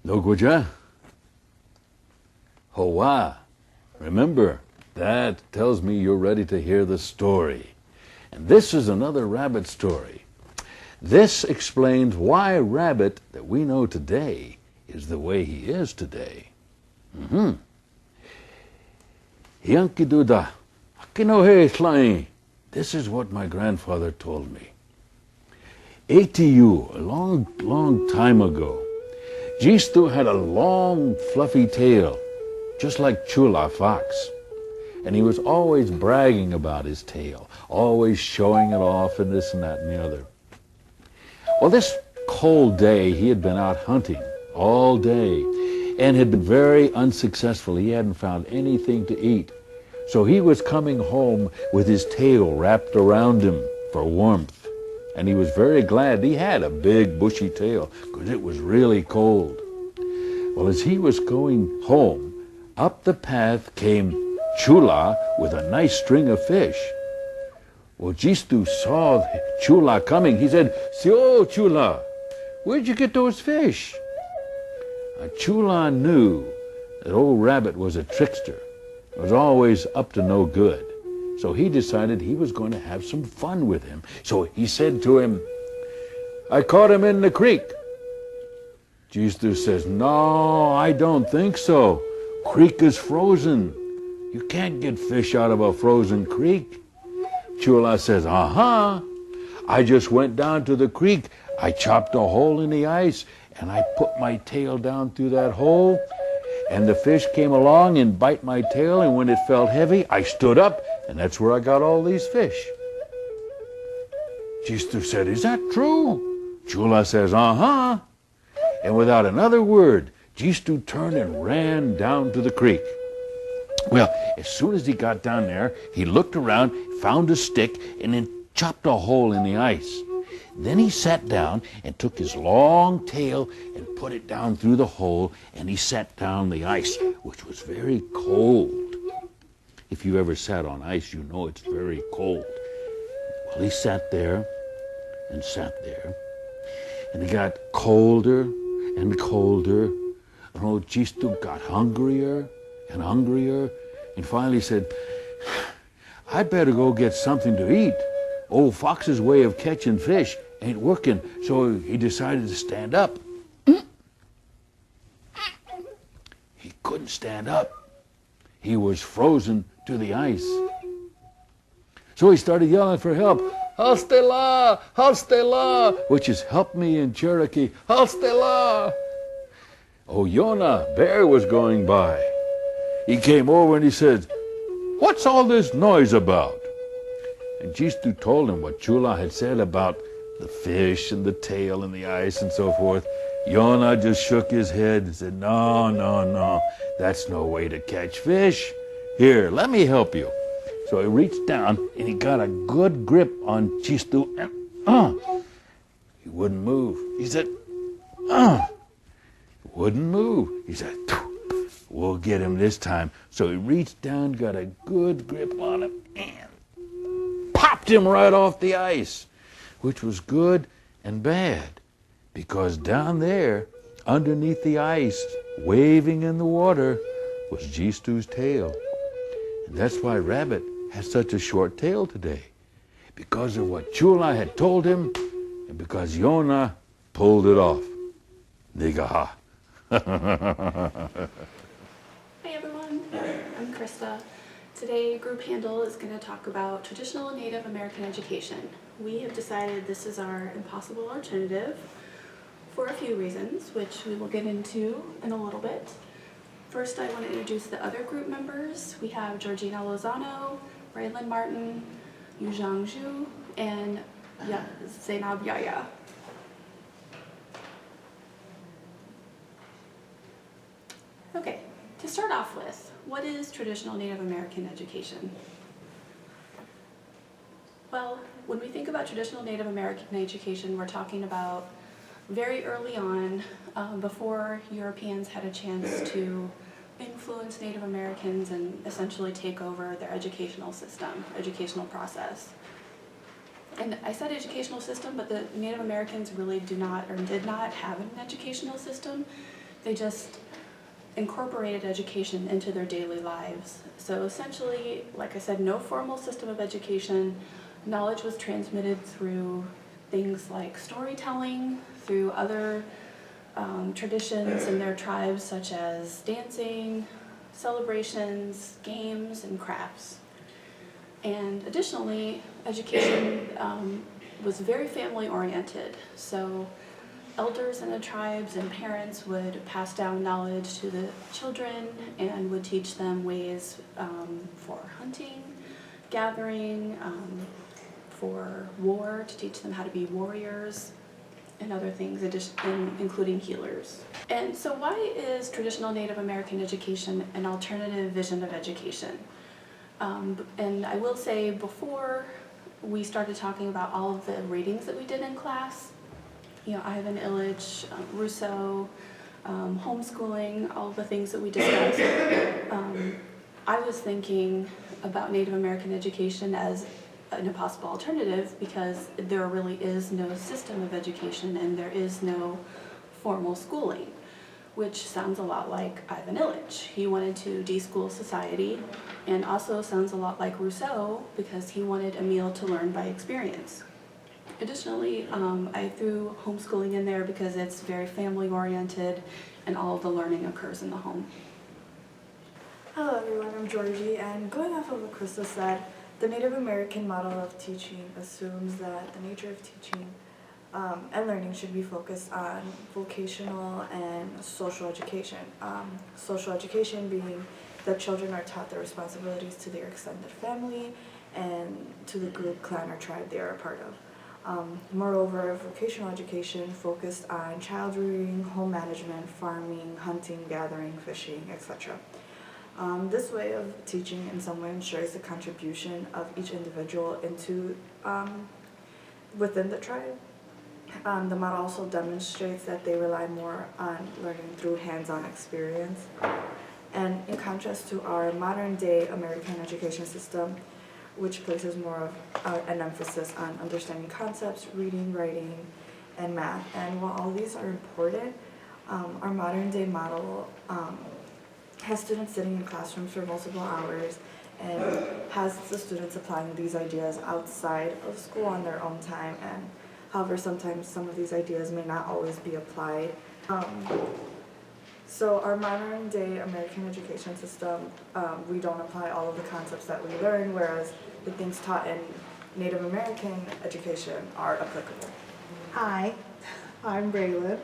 Noguja? Hoa. Remember, that tells me you're ready to hear the story. And this is another rabbit story. This explains why Rabbit that we know today is the way he is today. Hiankiduda, Akinohe Slai. This is what my grandfather told me. ATU, a long time ago, Jistu had a long, fluffy tail, just like Chula Fox. And he was always bragging about his tail, always showing it off and this and that and the other. Well, this cold day, he had been out hunting all day and had been very unsuccessful. He hadn't found anything to eat. So he was coming home with his tail wrapped around him for warmth. And he was very glad he had a big bushy tail because it was really cold. Well, as he was going home, up the path came Chula with a nice string of fish. Well, Jistu saw Chula coming. He said, "Sio, Chula, where'd you get those fish?" Chula knew that old Rabbit was a trickster, was always up to no good. So he decided he was going to have some fun with him. So he said to him, "I caught him in the creek." Jistu says, "No, I don't think so. Creek is frozen. You can't get fish out of a frozen creek." Chula says, "Aha! I just went down to the creek. I chopped a hole in the ice and I put my tail down through that hole. And the fish came along and bite my tail, and when it felt heavy, I stood up, and that's where I got all these fish." Jistu said, "Is that true?" Chula says, "Uh-huh." And without another word, Jistu turned and ran down to the creek. Well, as soon as he got down there, he looked around, found a stick, and then chopped a hole in the ice. Then he sat down and took his long tail and put it down through the hole, and he sat down the ice, which was very cold. If you ever sat on ice, you know it's very cold. Well, he sat there and sat there, and it got colder and colder, and old Jistu got hungrier and hungrier, and finally said, "I better go get something to eat. Old Fox's way of catching fish ain't working." So he decided to stand up. He couldn't stand up. He was frozen to the ice. So he started yelling for help. "Hastela! Hastela!" which is "help me" in Cherokee. "Hastela!" Oh, Yona, Bear, was going by. He came over and he said, "What's all this noise about?" And Jistu told him what Chula had said about the fish and the tail and the ice and so forth. Yona just shook his head and said, No, that's no way to catch fish. Here, let me help you." So he reached down and he got a good grip on Jistu, and he wouldn't move. He said, wouldn't move. He said, "We'll get him this time." So he reached down, got a good grip on him, and popped him right off the ice, which was good and bad, because down there, underneath the ice, waving in the water, was Jistu's tail. And that's why Rabbit has such a short tail today, because of what Chula had told him, and because Yona pulled it off. Nigaha. Hi everyone, I'm Krista. Today Group Handle is going to talk about traditional Native American education. We have decided this is our impossible alternative for a few reasons, which we will get into in a little bit. First, I want to introduce the other group members. We have Georgina Lozano, Braylon Martin, Yuzhang Zhu, and Zainab Yahya. Okay, to start off with, what is traditional Native American education? Well, when we think about traditional Native American education, we're talking about very early on, before Europeans had a chance to influence Native Americans and essentially take over their educational system, educational process. And I said educational system, but the Native Americans really do not or did not have an educational system. they just incorporated education into their daily lives. So essentially, like I said, no formal system of education. Knowledge was transmitted through things like storytelling, through other traditions in their tribes, such as dancing, celebrations, games, and crafts. And additionally, education was very family oriented. So elders in the tribes and parents would pass down knowledge to the children and would teach them ways for hunting, gathering, for war, to teach them how to be warriors, and other things, including healers. And so why is traditional Native American education an alternative vision of education? And I will say, before we started talking about all of the readings that we did in class, Ivan Illich, Rousseau, homeschooling, all the things that we discussed, I was thinking about Native American education as an impossible alternative because there really is no system of education and there is no formal schooling, which sounds a lot like Ivan Illich. He wanted to de-school society, and also sounds a lot like Rousseau because he wanted Emile to learn by experience. Additionally, I threw homeschooling in there because it's very family-oriented and all of the learning occurs in the home. Hello everyone, I'm Georgie, and going off of what Krista said, the Native American model of teaching assumes that the nature of teaching and learning should be focused on vocational and social education. Social education being that children are taught their responsibilities to their extended family and to the group, clan, or tribe they are a part of. Moreover, vocational education focused on child rearing, home management, farming, hunting, gathering, fishing, etc. This way of teaching in some way ensures the contribution of each individual into within the tribe. The model also demonstrates that they rely more on learning through hands-on experience. And in contrast to our modern-day American education system, which places more of an emphasis on understanding concepts, reading, writing, and math. And while all these are important, our modern-day model has students sitting in classrooms for multiple hours and has the students applying these ideas outside of school on their own time. And however, sometimes some of these ideas may not always be applied. So our modern day American education system, we don't apply all of the concepts that we learn, whereas the things taught in Native American education are applicable. Hi, I'm Braylon,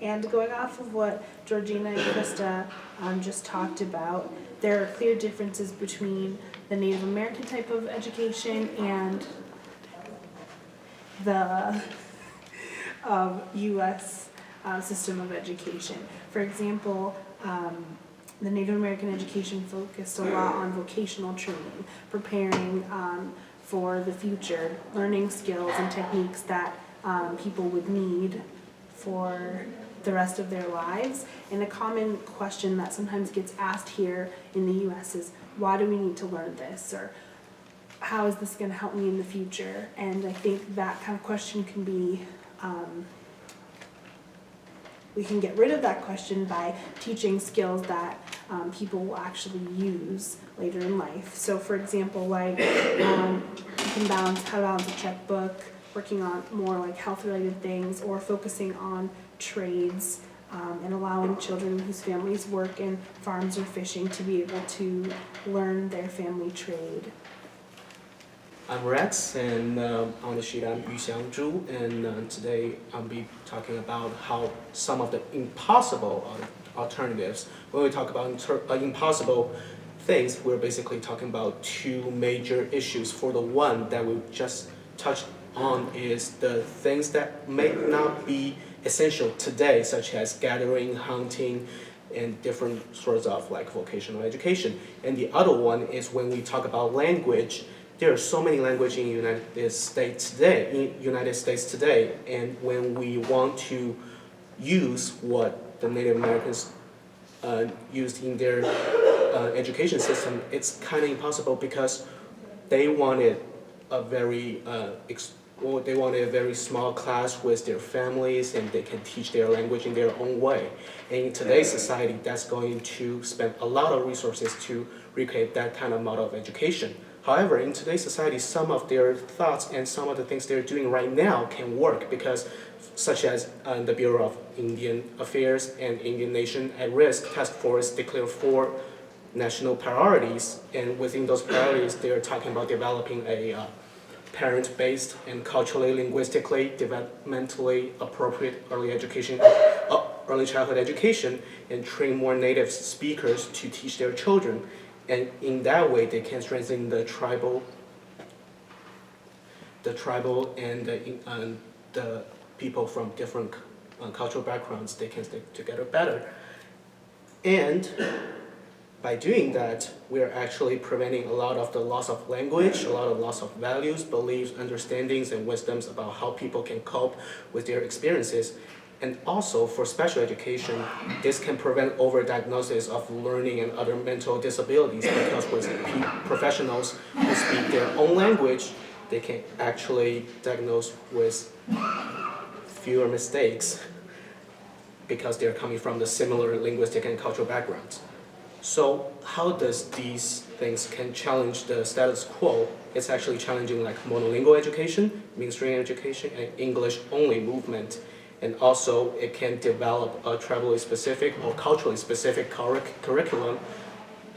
and going off of what Georgina and Krista just talked about, there are clear differences between the Native American type of education and the U.S. System of education. For example, the Native American education focused a lot on vocational training, preparing for the future, learning skills and techniques that people would need for the rest of their lives. And a common question that sometimes gets asked here in the U.S. is, why do we need to learn this? Or how is this going to help me in the future? And I think that kind of question can be, we can get rid of that question by teaching skills that people will actually use later in life. So for example, like you can how to balance a checkbook, working on more like health-related things, or focusing on trades, and allowing children whose families work in farms or fishing to be able to learn their family trade. I'm Rex, and on the sheet I'm Yuxiang Zhu, and today I'll be talking about how some of the impossible alternatives. When we talk about impossible things, we're basically talking about two major issues. For the one that we just touched on is the things that may not be essential today, such as gathering, hunting, and different sorts of like vocational education. And the other one is when we talk about language. There are so many languages in United States today, and when we want to use what the Native Americans used in their education system, it's kind of impossible because they wanted a very well, they want a very small class with their families and they can teach their language in their own way. And in today's society, that's going to spend a lot of resources to recreate that kind of model of education. However, in today's society, some of their thoughts and some of the things they're doing right now can work because, such as the Bureau of Indian Affairs and Indian Nation at Risk Task Force declared 4 national priorities, and within those priorities, they're talking about developing a parent-based and culturally, linguistically, developmentally appropriate early childhood education, and train more native speakers to teach their children. And in that way, they can strengthen the tribal and the people from different cultural backgrounds. They can stick together better. And by doing that, we are actually preventing a lot of the loss of language, a lot of loss of values, beliefs, understandings, and wisdoms about how people can cope with their experiences. And also for special education, this can prevent overdiagnosis of learning and other mental disabilities because with professionals who speak their own language, they can actually diagnose with fewer mistakes because they're coming from the similar linguistic and cultural backgrounds. So how does these things can challenge the status quo? It's actually challenging like monolingual education, mainstream education, and English-only movement. And also it can develop a tribally specific or culturally specific curriculum,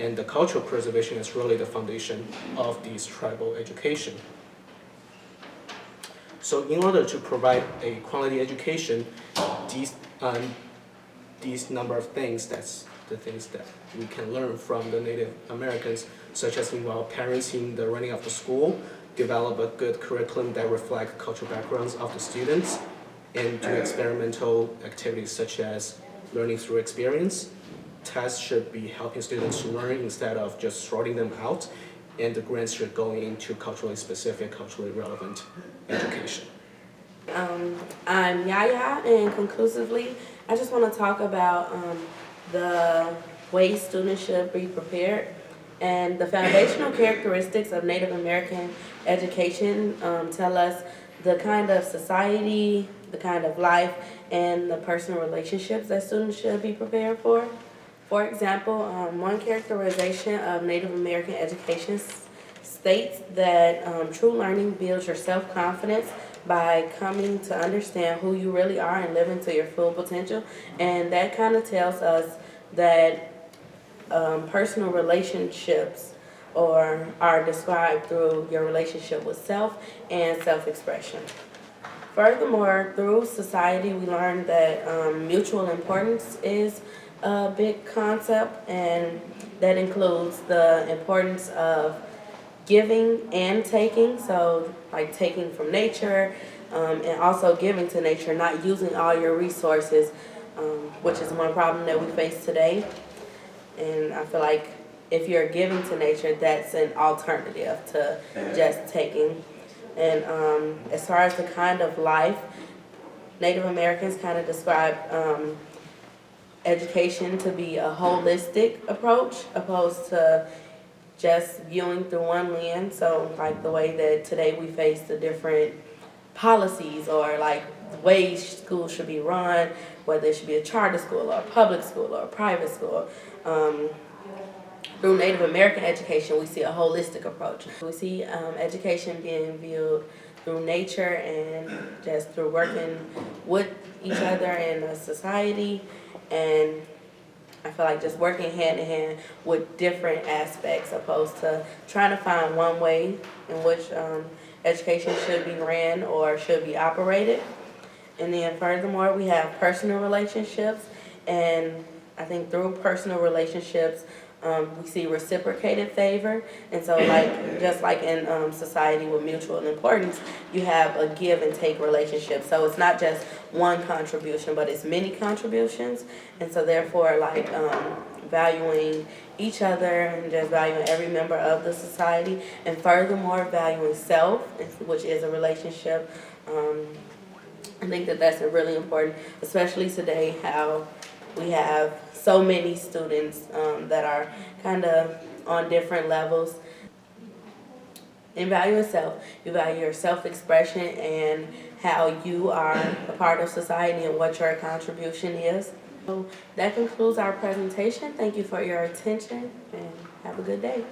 and the cultural preservation is really the foundation of these tribal education. So in order to provide a quality education, these number of things, that's the things that we can learn from the Native Americans, such as involve parents in the running of the school, develop a good curriculum that reflect cultural backgrounds of the students, and do experimental activities such as learning through experience. Tests should be helping students to learn instead of just sorting them out, and the grants should go into culturally specific, culturally relevant education. I'm Yaya, and conclusively, I just want to talk about the ways students should be prepared and the foundational characteristics of Native American education tell us the kind of society, the kind of life, and the personal relationships that students should be prepared for. For example, one characterization of Native American education states that true learning builds your self-confidence by coming to understand who you really are and living to your full potential. And that kind of tells us that personal relationships are described through your relationship with self and self-expression. Furthermore, through society, we learn that mutual importance is a big concept, and that includes the importance of giving and taking, so like taking from nature and also giving to nature, not using all your resources, which is one problem that we face today. And I feel like if you're giving to nature, that's an alternative to just taking. And as far as the kind of life, Native Americans kind of describe education to be a holistic approach opposed to just viewing through one lens. So like the way that today we face the different policies or like the way schools should be run, whether it should be a charter school or a public school or a private school. Through Native American education, we see a holistic approach. We see education being viewed through nature and just through working with each other in a society, and I feel like just working hand in hand with different aspects opposed to trying to find one way in which education should be ran or should be operated. And then furthermore, we have personal relationships, and I think through personal relationships, we see reciprocated favor. And so like just like in society with mutual importance, you have a give and take relationship. So it's not just one contribution, but it's many contributions. And so therefore like valuing each other and just valuing every member of the society, and furthermore valuing self, which is a relationship. I think that that's really important, especially today, how we have so many students that are kind of on different levels. and value yourself. You value your self-expression and how you are a part of society and what your contribution is. So that concludes our presentation. Thank you for your attention and have a good day.